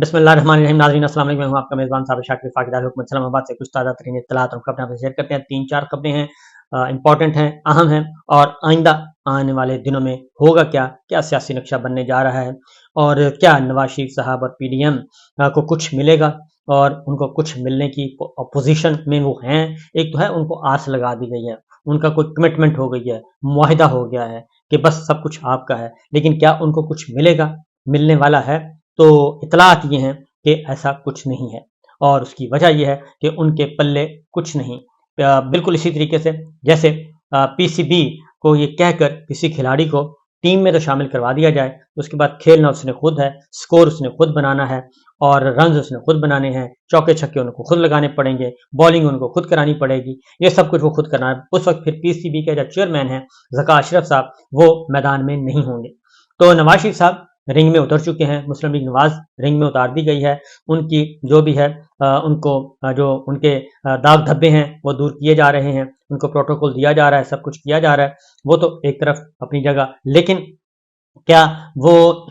बिस्मिल्लाहिर्रहमानिर्रहीम। नाज़रीन अस्सलाम वालेकुम। मैं हूं आपका मेज़बान साबिर शाकिर फ़ाक़िदार हुकूमत इस्लामाबाद से कुछ ताज़ा तरीन इत्तलात और खबरें आपसे शेयर करते हैं। 3-4 खबरें हैं, इंपॉर्टेंट हैं, अहम हैं और आइंदा आने वाले दिनों में होगा क्या, क्या सियासी नक्शा बनने जा रहा है और क्या नवाज शरीफ साहब और पीडीएम को कुछ मिलेगा और उनको कुछ मिलने की अपोजिशन में वो हैं। एक तो है उनको आस लगा दी गई है, उनका कोई कमिटमेंट हो गई है, मुआहिदा हो गया है कि बस सब कुछ आपका है, लेकिन क्या उनको कुछ मिलेगा, मिलने वाला है? तो इतलात ये हैं कि ऐसा कुछ नहीं है और उसकी वजह यह है कि उनके पल्ले कुछ नहीं। बिल्कुल इसी तरीके से जैसे पीसीबी को ये कहकर किसी खिलाड़ी को टीम में तो शामिल करवा दिया जाए, उसके बाद खेलना उसने खुद है, स्कोर उसने खुद बनाना है और रन उसने खुद बनाने हैं, चौके छक्के उनको खुद लगाने पड़ेंगे, बॉलिंग उनको खुद करानी पड़ेगी, ये सब कुछ वो खुद करना है। उस वक्त फिर पीसीबी के जो चेयरमैन हैं ज़का अशरफ साहब, वो मैदान में नहीं होंगे। तो नवाज शरीफ साहब रिंग में उतर चुके हैं, मुस्लिम लीग नवाज रिंग में उतार दी गई है। उनकी जो भी है उनको जो उनके दाग धब्बे हैं वो दूर किए जा रहे हैं, उनको प्रोटोकॉल दिया जा रहा है, सब कुछ किया जा रहा है। वो तो एक तरफ अपनी जगह, लेकिन क्या वो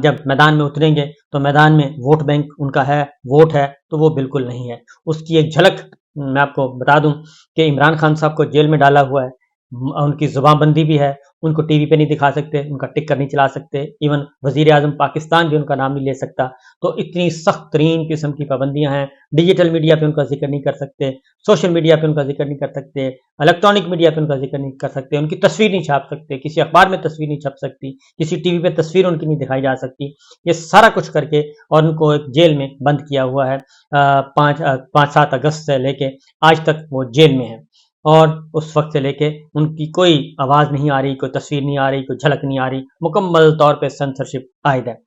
जब मैदान में उतरेंगे तो मैदान में वोट बैंक उनका है, वोट है? तो वो बिल्कुल नहीं है। उसकी एक झलक मैं आपको बता दूं कि इमरान खान साहब को जेल में डाला हुआ है, उनकी जुबानबंदी भी है, उनको टीवी पे नहीं दिखा सकते, उनका टिक्कर नहीं चला सकते, इवन वजीर आजम पाकिस्तान भी उनका नाम नहीं ले सकता। तो इतनी सख्त तरीन किस्म की पाबंदियां हैं। डिजिटल मीडिया पे उनका जिक्र नहीं कर सकते, सोशल मीडिया पे उनका जिक्र नहीं कर सकते, इलेक्ट्रॉनिक मीडिया पे उनका जिक्र नहीं कर सकते, उनकी तस्वीर नहीं छाप सकते, किसी अखबार में तस्वीर नहीं छप सकती, किसी टीवी पे तस्वीर उनकी नहीं दिखाई जा सकती। ये सारा कुछ करके और उनको एक जेल में बंद किया हुआ है। 5-7 अगस्त से लेके आज तक वो जेल में है और उस वक्त से लेके उनकी कोई आवाज़ नहीं आ रही, कोई तस्वीर नहीं आ रही, कोई झलक नहीं आ रही, मुकम्मल तौर पे सेंसरशिप आयद है।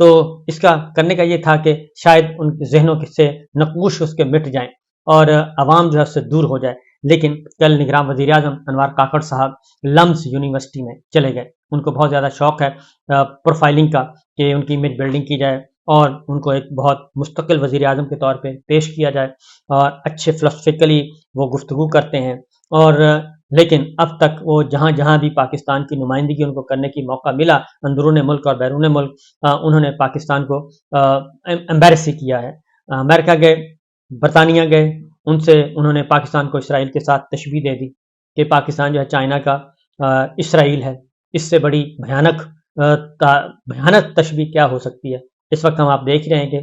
तो इसका करने का ये था कि शायद उनके जहनों से नकूश उसके मिट जाएं और आवाम जो है उससे दूर हो जाए। लेकिन कल निगरान वज़ीर आज़म अनवर काकड़ साहब लम्स यूनिवर्सिटी में चले गए। उनको बहुत ज़्यादा शौक है प्रोफाइलिंग का कि उनकी इमेज बिल्डिंग की जाए और उनको एक बहुत मुस्तकिल वज़ीर आज़म के तौर पे पेश किया जाए और अच्छे फिलोसफिकली वो गुफ्तगू करते हैं। और लेकिन अब तक वो जहाँ जहाँ भी पाकिस्तान की नुमाइंदगी उनको करने की मौका मिला, अंदरून मुल्क और बैरून मुल्क, उन्होंने पाकिस्तान को एम्बेरस किया है। अमेरिका गए, बरतानिया गए, उनसे उन्होंने पाकिस्तान को इसराइल के साथ तशबीह दे दी कि पाकिस्तान जो है चाइना का इसराइल है। इससे बड़ी भयानक तशबीह क्या हो सकती है? इस वक्त हम आप देख रहे हैं कि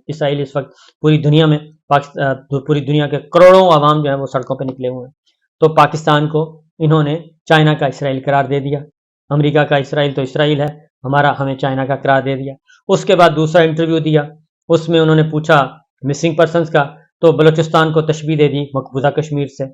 इसराइल इस वक्त पूरी दुनिया में पूरी दुनिया के करोड़ों आवाम जो है वो सड़कों पर निकले हुए हैं। तो पाकिस्तान को इन्होंने चाइना का इसराइल करार दे दिया। अमेरिका का इसराइल तो इसराइल है, हमें चाइना का करार दे दिया। उसके बाद दूसरा इंटरव्यू दिया, उसमें उन्होंने पूछा मिसिंग पर्सनस का, तो बलूचिस्तान को तशबीह दे दी मकबूजा कश्मीर से।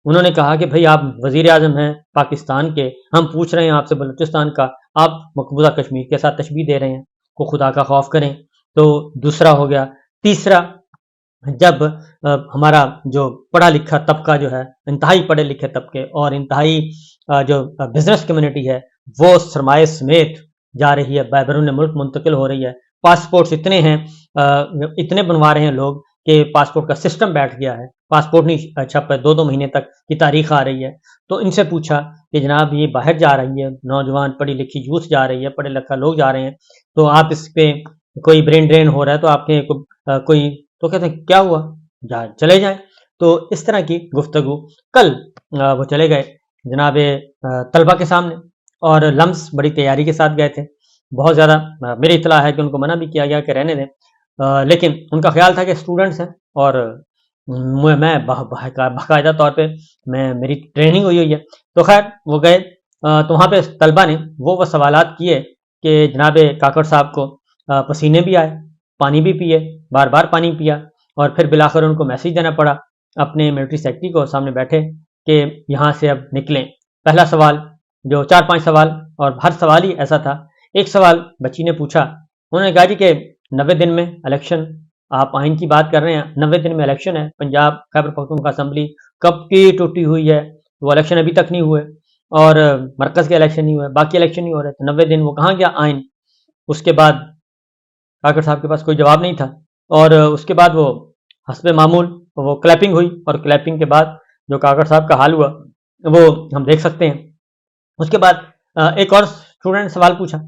उन्होंने कहा कि भाई आप वजीर आजम हैं पाकिस्तान के, हम पूछ रहे हैं आपसे बलूचिस्तान का, आप मकबूजा कश्मीर के साथ तशबीह दे रहे हैं, को खुदा का खौफ करें। तो दूसरा हो गया। तीसरा, जब हमारा जो पढ़ा लिखा तबका जो है, इंतहाई पढ़े लिखे तबके और इंतहाई जो बिजनेस कम्युनिटी है, वो सरमाए समेत जा रही है, बैरून मुल्क मुंतकिल हो रही है। पासपोर्ट्स इतने हैं, इतने बनवा रहे हैं लोग कि पासपोर्ट का सिस्टम बैठ गया है, पासपोर्ट नहीं छप है, 2-2 महीने तक की तारीख आ रही है। तो इनसे पूछा कि जनाब ये बाहर जा रही है, नौजवान पढ़ी लिखी यूथ जा रही है, पढ़े लिखा लोग जा रहे हैं, तो आप इस पे कोई ब्रेन ड्रेन हो रहा है तो आपके कोई, तो कहते हैं क्या हुआ, चले जाएं। तो इस तरह की गुफ्तगू कल वो चले गए जनाब तलबा के सामने और लम्स बड़ी तैयारी के साथ गए थे। बहुत ज़्यादा मेरी इतला है कि उनको मना भी किया गया कि रहने दें, लेकिन उनका ख्याल था कि स्टूडेंट्स हैं और मैं बाकायदा तौर पे मेरी ट्रेनिंग हुई है। तो खैर वो गए, तो वहाँ पे तलबा ने वो सवालात किए कि जनाब काकड़ साहब को पसीने भी आए, पानी भी पिए, बार बार पानी पिया और फिर बिलाखिर उनको मैसेज देना पड़ा अपने मिलिट्री सेक्रेटरी को, सामने बैठे कि यहाँ से अब निकलें। पहला सवाल जो 4-5 सवाल, और हर सवाल ही ऐसा था। एक सवाल बच्ची ने पूछा, उन्होंने कहा जी कि 90 दिन में इलेक्शन, आप आइन की बात कर रहे हैं, 90 दिन में इलेक्शन है, पंजाब खैबर पख्तूनख्वा असेंबली कब की टूटी हुई है, वो इलेक्शन अभी तक नहीं हुए और मरकज़ के इलेक्शन नहीं हुए, बाकी इलेक्शन नहीं हो रहे, तो 90 दिन वो कहाँ गया आइन? उसके बाद काकड़ साहब के पास कोई जवाब नहीं था और उसके बाद वो हस्बे मामूल वो क्लैपिंग हुई और क्लैपिंग के बाद जो काकड़ साहब का हाल हुआ वो हम देख सकते हैं। उसके बाद एक और स्टूडेंट सवाल पूछा,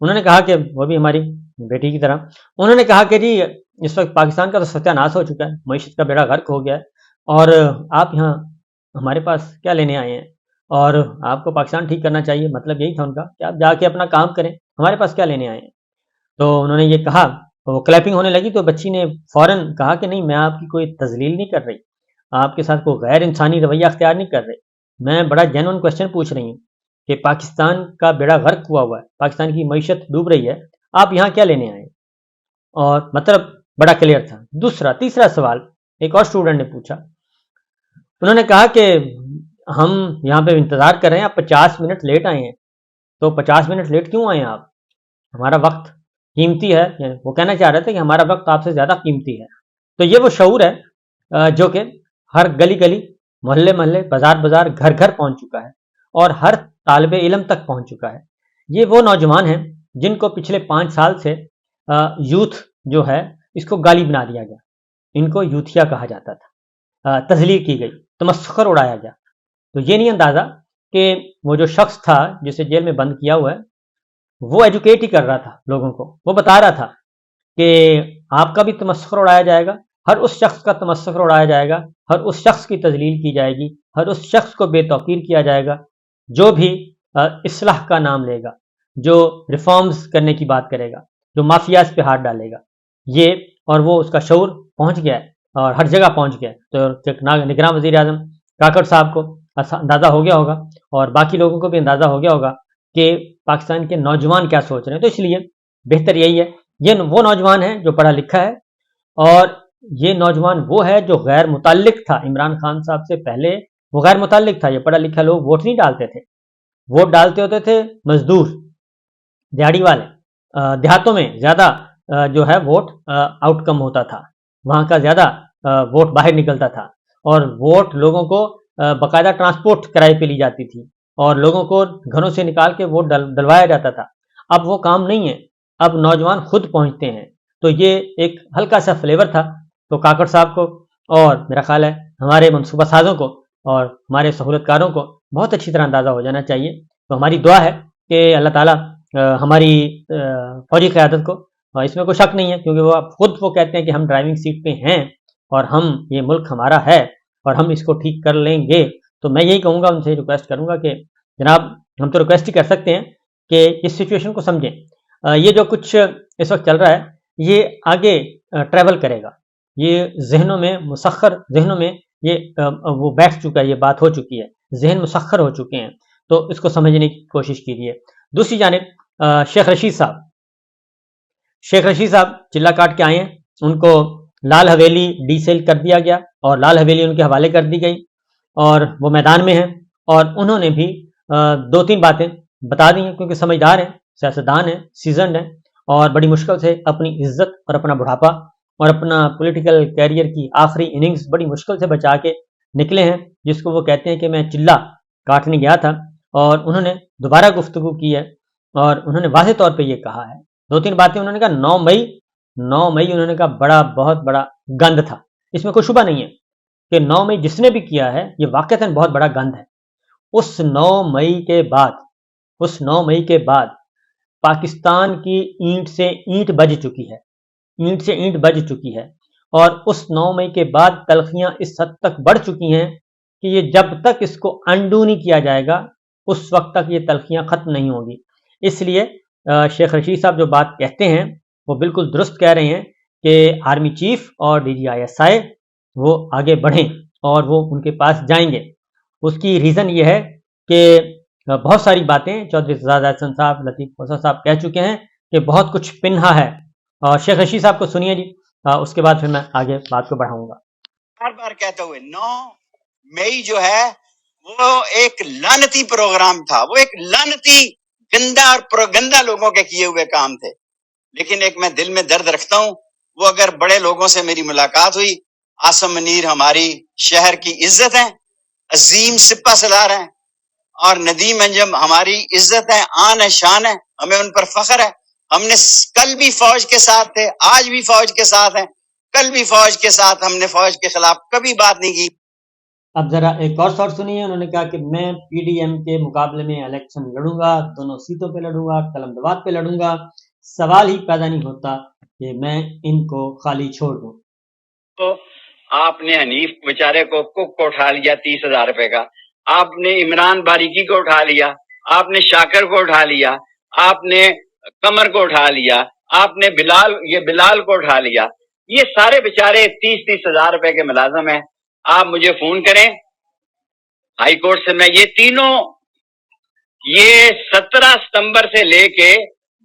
उन्होंने कहा कि वो भी हमारी बेटी की तरह। उन्होंने कहा कि जी इस वक्त पाकिस्तान का तो सत्यानाश हो चुका है, मईशत का बेड़ा गर्क हो गया है, और आप यहाँ हमारे पास क्या लेने आए हैं, और आपको पाकिस्तान ठीक करना चाहिए। मतलब यही था उनका कि आप जाके अपना काम करें, हमारे पास क्या लेने आए हैं। तो उन्होंने ये कहा, वो क्लैपिंग होने लगी, तो बच्ची ने फौरन कहा कि नहीं, मैं आपकी कोई तजलील नहीं कर रही, आपके साथ कोई गैर इंसानी रवैया अख्तियार नहीं कर रही, मैं बड़ा जेन्युइन क्वेश्चन पूछ रही हूँ कि पाकिस्तान का बेड़ा गर्क हुआ है, पाकिस्तान की मईशत डूब रही है, आप यहाँ क्या लेने आए। और मतलब बड़ा क्लियर था। दूसरा तीसरा सवाल एक और स्टूडेंट ने पूछा, उन्होंने कहा कि हम यहाँ पे इंतज़ार कर रहे हैं, आप 50 मिनट लेट आए हैं। तो 50 मिनट लेट क्यों आए हैं आप, हमारा वक्त कीमती है। वो कहना चाह रहे थे कि हमारा वक्त आपसे ज़्यादा कीमती है। तो ये वो शऊर है जो कि हर गली गली, मोहल्ले मोहल्ले, बाजार बाजार, घर घर पहुंच चुका है और हर तालिबे इल्म तक पहुंच चुका है। ये वो नौजवान हैं जिनको पिछले 5 साल से यूथ जो है इसको गाली बना दिया गया, इनको यूथिया कहा जाता था, तजलील की गई, तमस्खुर उड़ाया गया। तो ये नहीं अंदाज़ा कि वो जो शख्स था जिसे जेल में बंद किया हुआ है, वो एजुकेट ही कर रहा था लोगों को। वो बता रहा था कि आपका भी तमस्खुर उड़ाया जाएगा, हर उस शख्स का तमस्खुर उड़ाया जाएगा, हर उस शख्स की तजलील की जाएगी, हर उस शख्स को बेतौकीर किया जाएगा जो भी इस्लाह का नाम लेगा, जो रिफॉर्म्स करने की बात करेगा, जो माफियाज पे हाथ डालेगा। ये और वो उसका शऊर पहुंच गया है और हर जगह पहुंच गया है। तो निगरान वजीर आजम काकड़ साहब को अंदाज़ा हो गया होगा और बाकी लोगों को भी अंदाज़ा हो गया होगा कि पाकिस्तान के नौजवान क्या सोच रहे हैं। तो इसलिए बेहतर यही है, ये वो नौजवान है जो पढ़ा लिखा है, और ये नौजवान वो है जो गैर मुतल्लिक था इमरान खान साहब से पहले। वो गैर मुतल्लिक था, ये पढ़ा लिखा लोग वोट नहीं डालते थे, वोट डालते होते थे मजदूर, दिहाड़ी वाले। देहातों में ज़्यादा जो है वोट आउटकम होता था, वहाँ का ज़्यादा वोट बाहर निकलता था, और वोट लोगों को बाकायदा ट्रांसपोर्ट किराए पे ली जाती थी और लोगों को घरों से निकाल के वोट डलवाया जाता था। अब वो काम नहीं है, अब नौजवान खुद पहुंचते हैं। तो ये एक हल्का सा फ्लेवर था। तो काकड़ साहब को और मेरा ख्याल है हमारे मनसूबा साजों को और हमारे सहूलतकारों को बहुत अच्छी तरह अंदाज़ा हो जाना चाहिए। तो हमारी दुआ है कि अल्लाह ताला हमारी फौजी क़यादत को, इसमें कोई शक नहीं है क्योंकि वो खुद वो कहते हैं कि हम ड्राइविंग सीट पे हैं और हम, ये मुल्क हमारा है और हम इसको ठीक कर लेंगे। तो मैं यही कहूँगा, उनसे रिक्वेस्ट करूँगा कि जनाब, हम तो रिक्वेस्ट ही कर सकते हैं कि इस सिचुएशन को समझें। ये जो कुछ इस वक्त चल रहा है ये आगे ट्रैवल करेगा, ये जहनों में मुसख्खर, जहनों में ये वो बैठ चुका है, ये बात हो चुकी है, जहन मुसख्खर हो चुके हैं। तो इसको समझने की कोशिश कीजिए। दूसरी जानिब शेख रशीद साहब चिल्ला काट के आए हैं, उनको लाल हवेली डीसेल कर दिया गया और लाल हवेली उनके हवाले कर दी गई और वो मैदान में हैं। और उन्होंने भी 2-3 बातें बता दी हैं क्योंकि समझदार हैं, सियासतदान हैं, सीजनड हैं और बड़ी मुश्किल से अपनी इज्जत और अपना बुढ़ापा और अपना पॉलिटिकल कैरियर की आखिरी इनिंग्स बड़ी मुश्किल से बचा के निकले हैं, जिसको वो कहते हैं कि मैं चिल्ला काटने गया था। और उन्होंने दोबारा गुफ्तगू की है और उन्होंने वाज़ेह तौर पे ये कहा है, 2-3 बातें उन्होंने कहा। 9 मई उन्होंने कहा बहुत बड़ा गंद था, इसमें कोई शुबा नहीं है कि 9 मई जिसने भी किया है ये वाकईतन बहुत बड़ा गंद है। उस 9 मई के बाद पाकिस्तान की ईंट से ईंट बज चुकी है और उस 9 मई के बाद तलखियां इस हद तक बढ़ चुकी हैं कि ये जब तक इसको अंडू नहीं किया जाएगा उस वक्त तक ये तलखियां खत्म नहीं होगी। इसलिए शेख रशीद साहब जो बात कहते हैं वो बिल्कुल दुरुस्त कह रहे हैं कि आर्मी चीफ और DGISI वो आगे बढ़ें और वो उनके पास जाएंगे। उसकी रीज़न ये है कि बहुत सारी बातें चौधरी सजाद एहसन साहब, लतीफ़ खोसा साहब कह चुके हैं कि बहुत कुछ पिन्हा है। और शेख रशीद साहब को सुनिए जी, उसके बाद फिर मैं आगे बात को बढ़ाऊंगा। बार बार कहते हुए 9 मई जो है वो एक लानती प्रोग्राम था, वो एक लानती गंदा और प्रोगंदा लोगों के किए हुए काम थे। लेकिन एक मैं दिल में दर्द रखता हूं, वो अगर बड़े लोगों से मेरी मुलाकात हुई, आसम मुनीर हमारी शहर की इज्जत है, अजीम सिपा सलार हैं, और नदीम अंजम हमारी इज्जत है, आन है, शान है, हमें उन पर फख्र है। हमने कल भी फौज के साथ थे, आज भी फौज के साथ हैं, कल भी फौज के साथ, हमने फौज के खिलाफ कभी बात नहीं की। अब जरा एक और शॉट सुनिए। उन्होंने कहा कि मैं PDM के मुकाबले में इलेक्शन लड़ूंगा, दोनों सीटों पे लड़ूंगा, कलम दवात पे लड़ूंगा, सवाल ही पैदा नहीं होता कि मैं इनको खाली छोड़ दूं। तो आपने हनीफ बेचारे को कुक को उठा लिया 30,000 रुपए का, आपने इमरान बारीकी को उठा लिया, आपने शाकर को उठा लिया, आपने कमर को उठा लिया, आपने बिलाल को उठा लिया। ये सारे बेचारे 30,000 रुपए के मुलाजम हैं। आप मुझे फोन करें, हाई कोर्ट से मैं ये तीनों, ये 17 सितंबर से लेके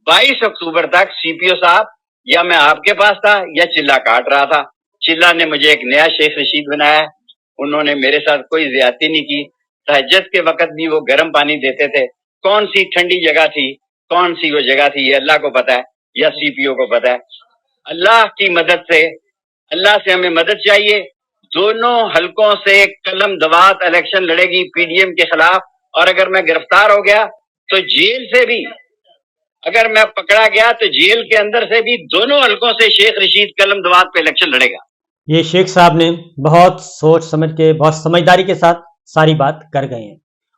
22 अक्टूबर तक सीपीओ साहब या मैं आपके पास था या चिल्ला काट रहा था। चिल्ला ने मुझे एक नया शेख रशीद बनाया, उन्होंने मेरे साथ कोई ज्यादती नहीं की। तहज्जुद के वक्त भी वो गर्म पानी देते थे। कौन सी ठंडी जगह थी, कौन सी वो जगह थी, ये अल्लाह को पता है या सीपीओ को पता है। अल्लाह की मदद से, अल्लाह से हमें मदद चाहिए। दोनों हलकों से कलम दवात इलेक्शन लड़ेगी पीडीएम के खिलाफ, और अगर मैं गिरफ्तार हो गया तो जेल से भी, अगर मैं पकड़ा गया तो जेल के अंदर से भी दोनों हलकों से शेख रशीद कलम दवात पे इलेक्शन लड़ेगा। ये शेख साहब ने बहुत सोच समझ के, बहुत समझदारी के साथ सारी बात कर गए हैं,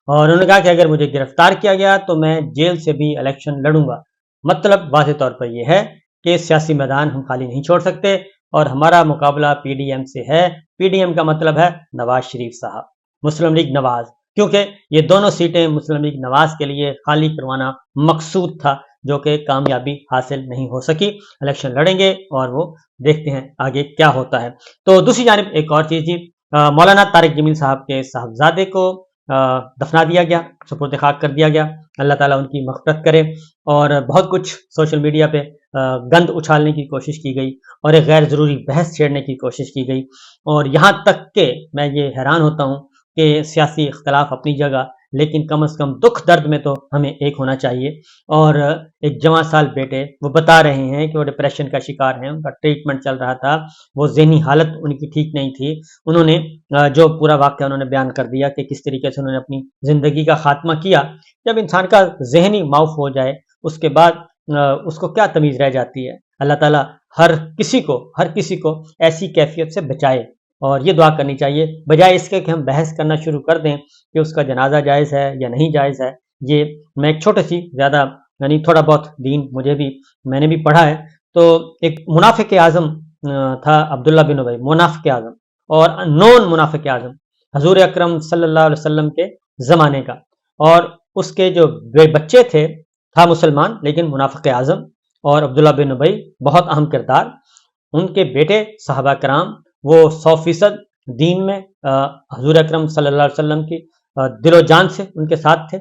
और उन्होंने कहा कि अगर मुझे गिरफ्तार किया गया तो मैं जेल से भी इलेक्शन लड़ूंगा। मतलब वाज़ेह तौर पर यह है कि सियासी मैदान हम खाली नहीं छोड़ सकते, और हमारा मुकाबला पीडीएम से है। पीडीएम का मतलब है नवाज शरीफ साहब, मुस्लिम लीग नवाज, क्योंकि ये दोनों सीटें मुस्लिम लीग नवाज के लिए खाली करवाना मकसूद था, जो कि कामयाबी हासिल नहीं हो सकी। इलेक्शन लड़ेंगे और वो देखते हैं आगे क्या होता है। तो दूसरी जानिब एक और चीज़ थी, मौलाना तारिक जमील साहब के साहबजादे को दफना दिया गया, सुपुर्द खाक कर दिया गया। अल्लाह ताला उनकी मग़फ़िरत करे। और बहुत कुछ सोशल मीडिया पे गंद उछालने की कोशिश की गई और एक गैर ज़रूरी बहस छेड़ने की कोशिश की गई, और यहाँ तक कि मैं ये हैरान होता हूँ कि सियासी इख्तलाफ अपनी जगह, लेकिन कम अज़ कम दुख दर्द में तो हमें एक होना चाहिए। और एक जवां साल बेटे वो बता रहे हैं कि वो डिप्रेशन का शिकार हैं, उनका ट्रीटमेंट चल रहा था, वो ज़हनी हालत उनकी ठीक नहीं थी। उन्होंने जो पूरा वाक़या उन्होंने बयान कर दिया कि किस तरीके से उन्होंने अपनी ज़िंदगी का ख़ात्मा किया। जब इंसान का ज़हनी माऊफ हो जाए उसके बाद उसको क्या तमीज़ रह जाती है। अल्लाह ताला हर किसी को ऐसी कैफियत से बचाए, और ये दुआ करनी चाहिए, बजाय इसके कि हम बहस करना शुरू कर दें कि उसका जनाजा जायज़ है या नहीं जायज़ है। ये मैं एक छोटी सी, ज़्यादा यानी थोड़ा बहुत दीन मैंने भी पढ़ा है। तो एक मुनाफिक आज़म था अब्दुल्ला बिन उबई, मुनाफिक आज़म और नॉन मुनाफिक आज़म हजूर अकरम सल्लल्लाहु अलैहि वसल्लम के ज़माने का, और उसके जो बच्चे थे था मुसलमान लेकिन मुनाफिक आज़म, और अब्दुल्ला बिन उबई बहुत अहम किरदार। उनके बेटे सहाबा कराम वो 100% दीन में हजूर अकरम सल्लल्लाहु अलैहि वसल्लम की दिलो जान से उनके साथ थे,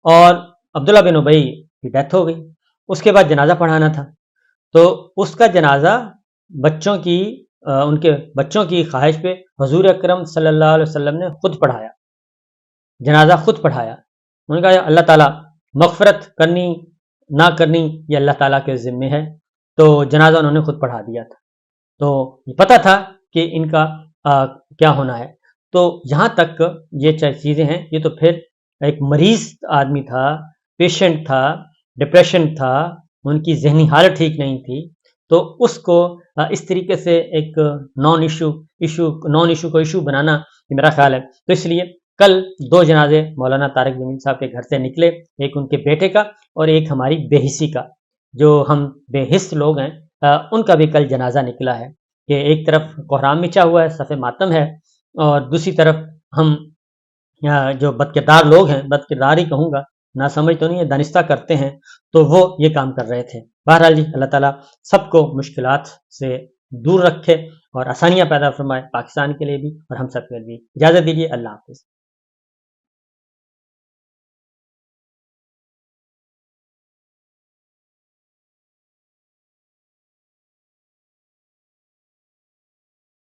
और अब्दुल्ला बिन उबई की डेथ हो गई। उसके बाद जनाजा पढ़ाना था, तो उसका जनाजा उनके बच्चों की ख्वाहिश पे हजूर अकरम सल्लल्लाहु अलैहि वसल्लम ने खुद पढ़ाया, जनाजा खुद पढ़ाया। उन्होंने कहा अल्लाह ताला मग़फ़िरत करनी ना करनी ये अल्लाह ताला के ज़िम्मे है। तो जनाजा उन्होंने खुद पढ़ा दिया था। तो पता था कि इनका क्या होना है। तो यहाँ तक ये चीज़ें हैं। ये तो फिर एक मरीज़ आदमी था, पेशेंट था, डिप्रेशन था, उनकी ज़हनी हालत ठीक नहीं थी, तो उसको इस तरीके से एक नॉन इशू को इशू बनाना ये मेरा ख्याल है। तो इसलिए कल 2 जनाजे मौलाना तारिक जमील साहब के घर से निकले, एक उनके बेटे का और एक हमारी बेहिसी का। जो हम बेहिस लोग हैं उनका भी कल जनाजा निकला है कि एक तरफ कोहराम मचा हुआ है, सफ़े मातम है, और दूसरी तरफ हम जो बदकिरदार लोग हैं, बदकिरदार ही कहूँगा, ना समझ तो नहीं है, दानिस्ता करते हैं, तो वो ये काम कर रहे थे। बहरहाल जी, अल्लाह ताला सबको मुश्किलात से दूर रखे और आसानियाँ पैदा फरमाए, पाकिस्तान के लिए भी और हम सब के लिए भी। इजाज़त दीजिए, अल्लाह हाफ़िज़।